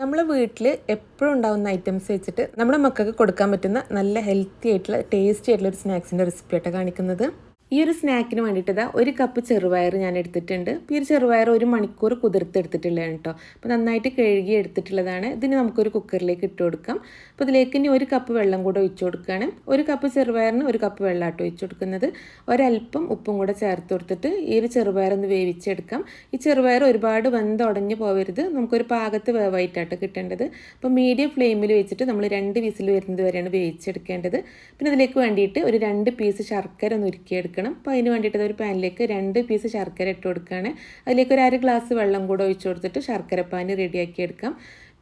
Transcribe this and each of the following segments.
നമ്മളെ വീട്ടിൽ എപ്പോഴും ഉണ്ടാകുന്ന ഐറ്റംസ് വെച്ചിട്ട് നമ്മുടെ മക്കൾക്ക് കൊടുക്കാൻ പറ്റുന്ന നല്ല ഹെൽത്തി ആയിട്ടുള്ള ടേസ്റ്റി ആയിട്ടുള്ള ഒരു സ്നാക്സിൻ്റെ റെസിപ്പി ആയിട്ടാണ് കാണിക്കുന്നത്. ഈ ഒരു സ്നാക്കിന് വേണ്ടിയിട്ട് ഇതാ 1 കപ്പ് ചെറുപയർ ഞാൻ എടുത്തിട്ടുണ്ട്. ഈ ഒരു ചെറുപയർ 1 മണിക്കൂർ കുതിർത്തെടുത്തിട്ടുള്ളതാണ് കേട്ടോ. അപ്പോൾ നന്നായിട്ട് കഴുകി എടുത്തിട്ടുള്ളതാണ്. ഇതിന് നമുക്കൊരു കുക്കറിലേക്ക് ഇട്ട് കൊടുക്കാം. അപ്പോൾ ഇതിലേക്ക് ഇനി 1 കപ്പ് വെള്ളം കൂടെ ഒഴിച്ചു കൊടുക്കുകയാണ്. 1 കപ്പ് ചെറുപയറിന് 1 കപ്പ് വെള്ളമായിട്ട് ഒഴിച്ചു കൊടുക്കുന്നത്. ഒരല്പം ഉപ്പും കൂടെ ചേർത്ത് കൊടുത്തിട്ട് ഈ ഒരു ചെറുപയർ ഒന്ന് വേവിച്ചെടുക്കാം. ഈ ചെറുപയർ ഒരുപാട് വെന്തുടഞ്ഞ് പോകരുത്, നമുക്കൊരു പാകത്ത് വേവായിട്ടാണ് കിട്ടേണ്ടത്. അപ്പോൾ മീഡിയം ഫ്ലെയിമിൽ വെച്ചിട്ട് നമ്മൾ 2 വിസിൽ വരുന്നത് വരെയാണ് വേവിച്ചെടുക്കേണ്ടത്. പിന്നെ ഇതിലേക്ക് വേണ്ടിയിട്ട് ഒരു 2 പീസ് ശർക്കര ഒന്ന് ഉരുക്കിയെടുക്കണം. അപ്പോൾ അതിന് വേണ്ടിയിട്ട് ഒരു പാനിലേക്ക് 2 പീസ് ശർക്കര ഇട്ട് കൊടുക്കുകയാണ്. അതിലേക്ക് ഒരു 1/2 ഗ്ലാസ് വെള്ളം കൂടെ ഒഴിച്ചു കൊടുത്തിട്ട് ശർക്കരപ്പാനി റെഡിയാക്കി എടുക്കാം.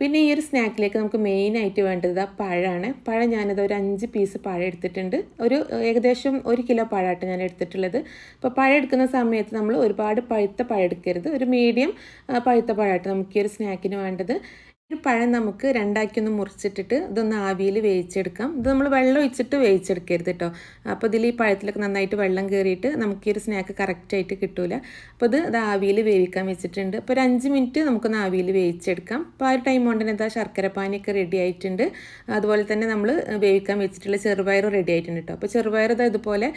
പിന്നെ ഈ ഒരു സ്നാക്കിലേക്ക് നമുക്ക് മെയിനായിട്ട് വേണ്ടത് പഴമാണ്. പഴം ഞാനത് ഒരു 5 പീസ് പഴം എടുത്തിട്ടുണ്ട്. ഏകദേശം 1 കിലോ പഴമായിട്ട് ഞാൻ എടുത്തിട്ടുള്ളത്. അപ്പോൾ പഴം എടുക്കുന്ന സമയത്ത് നമ്മൾ ഒരുപാട് പഴുത്ത പഴം എടുക്കരുത്, ഒരു മീഡിയം പഴുത്ത പഴമായിട്ട് നമുക്ക് ഈ ഒരു സ്നാക്കിന് വേണ്ടത്. ഒരു പഴം നമുക്ക് രണ്ടാക്കി ഒന്ന് മുറിച്ചിട്ടിട്ട് ഇതൊന്ന് ആവിയിൽ വേവിച്ചെടുക്കാം. ഇത് നമ്മൾ വെള്ളം ഒഴിച്ചിട്ട് വേവിച്ചെടുക്കരുത് കേട്ടോ. അപ്പോൾ ഇതിൽ ഈ പഴത്തിലൊക്കെ നന്നായിട്ട് വെള്ളം കയറിയിട്ട് നമുക്ക് ഈ ഒരു സ്നാക്ക് കറക്റ്റായിട്ട് കിട്ടില്ല. അപ്പോൾ ഇത് ആവിയിൽ വേവിക്കാൻ വെച്ചിട്ടുണ്ട്. അപ്പോൾ ഒരു 5 മിനിറ്റ് നമുക്കൊന്ന് ആവിയിൽ വേവിച്ചെടുക്കാം. അപ്പോൾ ആ ഒരു ടൈം കൊണ്ട് തന്നെ ഇതാ ശർക്കരപ്പാനിയൊക്കെ റെഡി ആയിട്ടുണ്ട്. അതുപോലെ തന്നെ നമ്മൾ വേവിക്കാൻ വെച്ചിട്ടുള്ള ചെറുപയർ റെഡി ആയിട്ടുണ്ട് കേട്ടോ. അപ്പോൾ ചെറുപയർ ഇതുപോലെ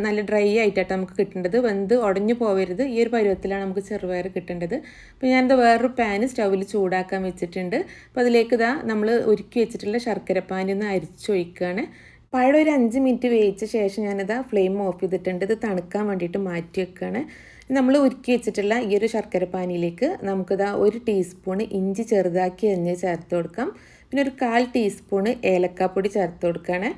നല്ല ഡ്രൈ ആയിട്ടാണ് നമുക്ക് കിട്ടേണ്ടത്, വെന്ത് ഉടഞ്ഞു പോകരുത്. ഈ ഒരു പരുവത്തിലാണ് നമുക്ക് ചെറുപയർ കിട്ടേണ്ടത്. അപ്പോൾ ഞാനിത് വേറൊരു പാന് സ്റ്റൗവിൽ ചൂടാക്കാൻ വെച്ചിട്ടുണ്ട്. അപ്പോൾ അതിലേക്ക് നമ്മൾ ഉരുക്കി വെച്ചിട്ടുള്ള ശർക്കരപ്പാനി ഒന്ന് അരിച്ചൊഴിക്കുകയാണ്. പഴം ഒരു 5 മിനിറ്റ് വേവിച്ച ശേഷം ഞാനിതാ ഫ്ലെയിം ഓഫ് ചെയ്തിട്ടുണ്ട്. ഇത് തണുക്കാൻ വേണ്ടിയിട്ട് മാറ്റി വെക്കുകയാണ്. നമ്മൾ ഉരുക്കി വെച്ചിട്ടുള്ള ഈ ഒരു ശർക്കരപ്പാനിയിലേക്ക് നമുക്കിതാ 1 ടീസ്പൂൺ ഇഞ്ചി ചെറുതാക്കി അരിഞ്ഞ് ചേർത്ത് കൊടുക്കാം. പിന്നെ ഒരു 1/4 ടീസ്പൂൺ ഏലക്കാപ്പൊടി ചേർത്ത് കൊടുക്കുകയാണ്.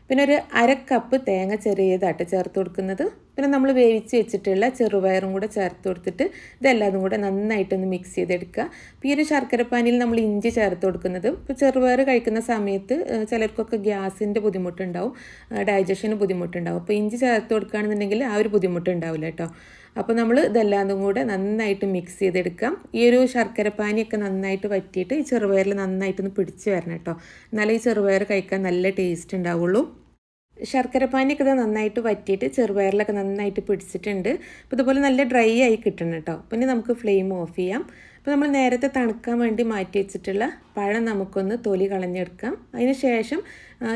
പിന്നെ ഒരു 1/2 കപ്പ് തേങ്ങ ചെറിയതായിട്ട് ചേർത്ത് കൊടുക്കുന്നത്. പിന്നെ നമ്മൾ വേവിച്ച് വെച്ചിട്ടുള്ള ചെറുപയറും കൂടെ ചേർത്ത് കൊടുത്തിട്ട് ഇതെല്ലാതും കൂടെ നന്നായിട്ടൊന്ന് മിക്സ് ചെയ്തെടുക്കുക. അപ്പോൾ ഈ ഒരു ശർക്കരപ്പാനിയിൽ നമ്മൾ ഇഞ്ചി ചേർത്ത് കൊടുക്കുന്നത്, ഇപ്പോൾ ചെറുപയർ കഴിക്കുന്ന സമയത്ത് ചിലർക്കൊക്കെ ഗ്യാസിൻ്റെ ബുദ്ധിമുട്ടുണ്ടാവും, ഡൈജഷന് ബുദ്ധിമുട്ടുണ്ടാവും. അപ്പോൾ ഇഞ്ചി ചേർത്ത് കൊടുക്കുകയാണെന്നുണ്ടെങ്കിൽ ആ ഒരു ബുദ്ധിമുട്ടുണ്ടാവില്ല കേട്ടോ. അപ്പോൾ നമ്മൾ ഇതെല്ലാതും കൂടെ നന്നായിട്ട് മിക്സ് ചെയ്തെടുക്കാം. ഈ ഒരു ശർക്കരപ്പാനിയൊക്കെ നന്നായിട്ട് വറ്റിയിട്ട് ഈ ചെറുപയറിൽ നന്നായിട്ടൊന്ന് പിടിച്ച് വരണം കേട്ടോ. എന്നാലേ ഈ ചെറുപയർ കഴിക്കാൻ നല്ല ടേസ്റ്റ് ഉണ്ടാവുള്ളൂ. ശർക്കരപ്പാനിയൊക്കെ നന്നായിട്ട് വറ്റിയിട്ട് ചെറുപയറിലൊക്കെ നന്നായിട്ട് പിടിച്ചിട്ടുണ്ട്. അപ്പോൾ ഇതുപോലെ നല്ല ഡ്രൈ ആയി കിട്ടണം കേട്ടോ. പിന്നെ നമുക്ക് ഫ്ലെയിം ഓഫ് ചെയ്യാം. അപ്പോൾ നമ്മൾ നേരത്തെ തണുക്കാൻ വേണ്ടി മാറ്റി വെച്ചിട്ടുള്ള പഴം നമുക്കൊന്ന് തൊലി കളഞ്ഞെടുക്കാം. അതിന് ശേഷം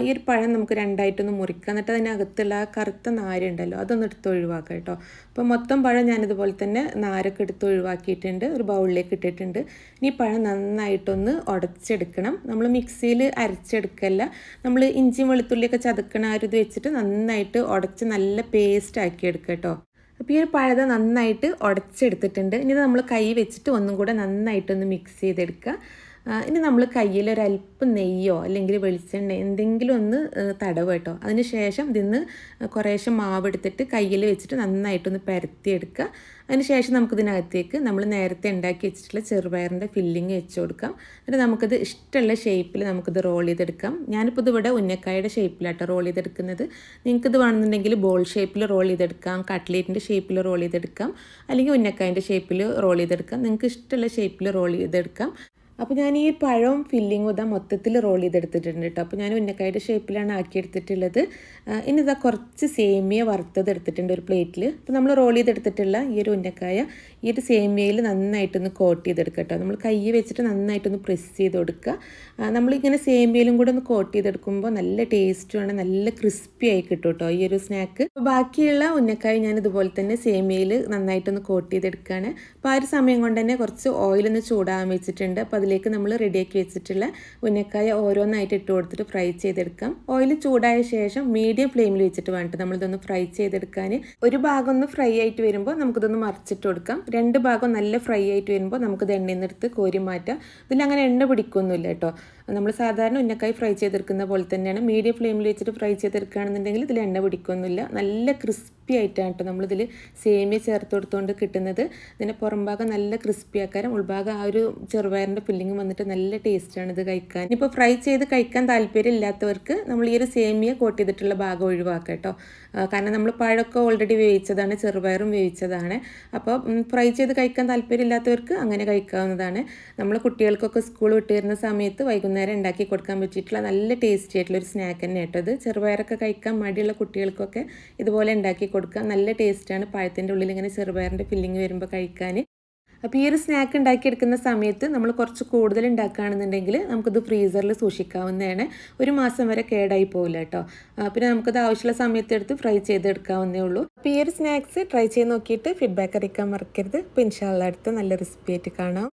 ഈ ഒരു പഴം നമുക്ക് രണ്ടായിട്ടൊന്ന് മുറിക്കാം. എന്നിട്ട് അതിനകത്തുള്ള ആ കറുത്ത നാരുണ്ടല്ലോ അതൊന്ന് എടുത്ത് ഒഴിവാക്കാം കേട്ടോ. അപ്പോൾ മൊത്തം പഴം ഞാനിതുപോലെ തന്നെ നാരൊക്കെ എടുത്ത് ഒഴിവാക്കിയിട്ടുണ്ട്, ഒരു ബൗളിലേക്ക് ഇട്ടിട്ടുണ്ട്. ഇനി പഴം നന്നായിട്ടൊന്ന് ഉടച്ചെടുക്കണം. നമ്മൾ മിക്സിയിൽ അരച്ചെടുക്കല്ല, നമ്മൾ ഇഞ്ചിയും വെളുത്തുള്ളിയൊക്കെ ചതക്കണ ആ ഒരു ഇത് വെച്ചിട്ട് നന്നായിട്ട് ഉടച്ച് നല്ല പേസ്റ്റ് ആക്കി എടുക്കുക കേട്ടോ. അപ്പോൾ ഈ ഒരു പഴം നന്നായിട്ട് ഉടച്ചെടുത്തിട്ടുണ്ട്. ഇനി നമ്മൾ കൈ വെച്ചിട്ട് ഒന്നും കൂടെ നന്നായിട്ടൊന്ന് മിക്സ് ചെയ്തെടുക്കുക. ഇനി നമ്മൾ കയ്യിൽ ഒരല്പം നെയ്യോ അല്ലെങ്കിൽ വെളിച്ചെണ്ണ എന്തെങ്കിലും ഒന്ന് തടവ് കേട്ടോ. അതിന് ശേഷം ഇതിന്ന് കുറേശ്ശെ മാവ് എടുത്തിട്ട് കയ്യിൽ വെച്ചിട്ട് നന്നായിട്ടൊന്ന് പരത്തിയെടുക്കുക. അതിന് ശേഷം നമുക്കിതിനകത്തേക്ക് നമ്മൾ നേരത്തെ ഉണ്ടാക്കി വെച്ചിട്ടുള്ള ചെറുപയറിൻ്റെ ഫില്ലിങ് വെച്ച് കൊടുക്കാം. എന്നിട്ട് നമുക്കിത് ഇഷ്ടമുള്ള ഷേപ്പിൽ നമുക്കിത് റോൾ ചെയ്തെടുക്കാം. ഞാനിപ്പോൾ ഇതിവിടെ ഉന്നക്കായുടെ ഷേപ്പിലാട്ടോ റോൾ ചെയ്തെടുക്കുന്നത്. നിങ്ങൾക്കിത് വേണമെന്നുണ്ടെങ്കിൽ ബോൾ ഷേപ്പിൽ റോൾ ചെയ്തെടുക്കാം, കട്ട്ലേറ്റിൻ്റെ ഷേപ്പിൽ റോൾ ചെയ്തെടുക്കാം, അല്ലെങ്കിൽ ഉന്നക്കായൻ്റെ ഷേപ്പിൽ റോൾ ചെയ്തെടുക്കാം. നിങ്ങൾക്ക് ഇഷ്ടമുള്ള ഷേപ്പിൽ റോൾ ചെയ്തെടുക്കാം. അപ്പോൾ ഞാൻ ഈ പഴവും ഫില്ലിങ്ങും ഇതാ മൊത്തത്തിൽ റോൾ ചെയ്തെടുത്തിട്ടുണ്ട് കേട്ടോ. അപ്പോൾ ഞാൻ ഉന്നക്കായുടെ ഷേപ്പിലാണ് ആക്കിയെടുത്തിട്ടുള്ളത്. ഇനി ഇതാ കുറച്ച് സേമിയ വറുത്തത് എടുത്തിട്ടുണ്ട് ഒരു പ്ലേറ്റിൽ. അപ്പോൾ നമ്മൾ റോൾ ചെയ്തെടുത്തിട്ടുള്ള ഈ ഒരു ഉന്നക്കായ ഈ ഒരു സേമിയയിൽ നന്നായിട്ടൊന്ന് കോട്ട് ചെയ്തെടുക്കുക കേട്ടോ. നമ്മൾ കൈ വെച്ചിട്ട് നന്നായിട്ടൊന്ന് പ്രസ് ചെയ്ത് കൊടുക്കുക. നമ്മളിങ്ങനെ സേമിയയിലും കൂടെ ഒന്ന് കോട്ട് ചെയ്തെടുക്കുമ്പോൾ നല്ല ടേസ്റ്റുമാണ്, നല്ല ക്രിസ്പി ആയി കിട്ടും കേട്ടോ ഈ ഒരു സ്നാക്ക്. അപ്പോൾ ബാക്കിയുള്ള ഉന്നക്കായ ഞാൻ ഇതുപോലെ തന്നെ സേമിയയിൽ നന്നായിട്ടൊന്ന് കോട്ട് ചെയ്തെടുക്കുകയാണ്. അപ്പോൾ ആ ഒരു സമയം കൊണ്ട് തന്നെ കുറച്ച് ഓയിലൊന്ന് ചൂടാകാൻ വെച്ചിട്ടുണ്ട്. അപ്പോൾ അതിലേക്ക് നമ്മൾ റെഡിയാക്കി വെച്ചിട്ടുള്ള ഉന്നക്കായ ഓരോന്നായിട്ട് ഇട്ട് കൊടുത്തിട്ട് ഫ്രൈ ചെയ്തെടുക്കാം. ഓയിൽ ചൂടായ ശേഷം മീഡിയം ഫ്ലെയിമിൽ വെച്ചിട്ട് വേണ്ടിട്ട് നമ്മളിതൊന്ന് ഫ്രൈ ചെയ്തെടുക്കാൻ. ഒരു ഭാഗം ഒന്ന് ഫ്രൈ ആയിട്ട് വരുമ്പോൾ നമുക്കിതൊന്ന് മറിച്ചിട്ട് കൊടുക്കാം. 2 ഭാഗം നല്ല ഫ്രൈ ആയിട്ട് വരുമ്പോൾ നമുക്കിത് എണ്ണയിൽ നിന്ന് എടുത്ത് കോരി മാറ്റാം. ഇതിലങ്ങനെ എണ്ണ പിടിക്കൊന്നുമില്ല കേട്ടോ. നമ്മൾ സാധാരണ ഉന്നക്കായി ഫ്രൈ ചെയ്തെടുക്കുന്ന പോലെ തന്നെയാണ്. മീഡിയം ഫ്ലെയിമിൽ വെച്ചിട്ട് ഫ്രൈ ചെയ്തെടുക്കുകയാണെന്നുണ്ടെങ്കിൽ ഇതിൽ എണ്ണ പിടിക്കൊന്നുമില്ല. നല്ല ക്രിസ്പി ആയിട്ടാണ് കേട്ടോ നമ്മളിതിൽ സേമിയ ചേർത്ത് കൊടുത്തുകൊണ്ട് കിട്ടുന്നത്. ഇതിൻ്റെ പുറം ഭാഗം നല്ല ക്രിസ്പി ആക്കാനും ഉൾഭാഗം ആ ഒരു ചെറുപയറിൻ്റെ ഫില്ലിങ് വന്നിട്ട് നല്ല ടേസ്റ്റാണ് ഇത് കഴിക്കാൻ. ഇപ്പോൾ ഫ്രൈ ചെയ്ത് കഴിക്കാൻ താല്പര്യം ഇല്ലാത്തവർക്ക് നമ്മൾ ഈ ഒരു സേമിയ കോട്ട് ചെയ്തിട്ടുള്ള ഭാഗം ഒഴിവാക്കാം കേട്ടോ. കാരണം നമ്മൾ പഴമൊക്കെ ഓൾറെഡി വേവിച്ചതാണ്, ചെറുപയറും വേവിച്ചതാണ്. അപ്പോൾ ഫ്രൈ ചെയ്ത് കഴിക്കാൻ താല്പര്യം ഇല്ലാത്തവർക്ക് അങ്ങനെ കഴിക്കാവുന്നതാണ്. നമ്മൾ കുട്ടികൾക്കൊക്കെ സ്കൂൾ വിട്ട് വരുന്ന സമയത്ത് വൈകുന്നേരം ഉണ്ടാക്കി കൊടുക്കാൻ പറ്റിയിട്ടുള്ള നല്ല ടേസ്റ്റി ആയിട്ടുള്ള ഒരു സ്നാക്ക് തന്നെ കേട്ടത്. ചെറുപയറൊക്കെ കഴിക്കാൻ മടിയുള്ള കുട്ടികൾക്കൊക്കെ ഇതുപോലെ ഉണ്ടാക്കി കൊടുക്കാം. നല്ല ടേസ്റ്റാണ്. പഴത്തിൻ്റെ ഉള്ളിൽ ഇങ്ങനെ ചെറുപയറിൻ്റെ ഫില്ലിങ് വരുമ്പോൾ കഴിക്കാൻ. അപ്പോൾ ഈ ഒരു സ്നാക്ക് ഉണ്ടാക്കിയെടുക്കുന്ന സമയത്ത് നമ്മൾ കുറച്ച് കൂടുതൽ ഉണ്ടാക്കുകയാണെന്നുണ്ടെങ്കിൽ നമുക്കിത് ഫ്രീസറിൽ സൂക്ഷിക്കാവുന്നതാണ്. ഒരു മാസം വരെ കേടായി പോകില്ല കേട്ടോ. പിന്നെ നമുക്കത് ആവശ്യമുള്ള സമയത്ത് എടുത്ത് ഫ്രൈ ചെയ്തെടുക്കാവുന്നേ ഉള്ളൂ. അപ്പോൾ ഈ ഒരു സ്നാക്സ് ട്രൈ ചെയ്ത് നോക്കിയിട്ട് ഫീഡ്ബാക്ക് അറിയിക്കാൻ മറക്കരുത്. അപ്പോൾ ഇൻഷാ അല്ലാഹ് അടുത്ത നല്ല റെസിപ്പി ആയിട്ട് കാണാം.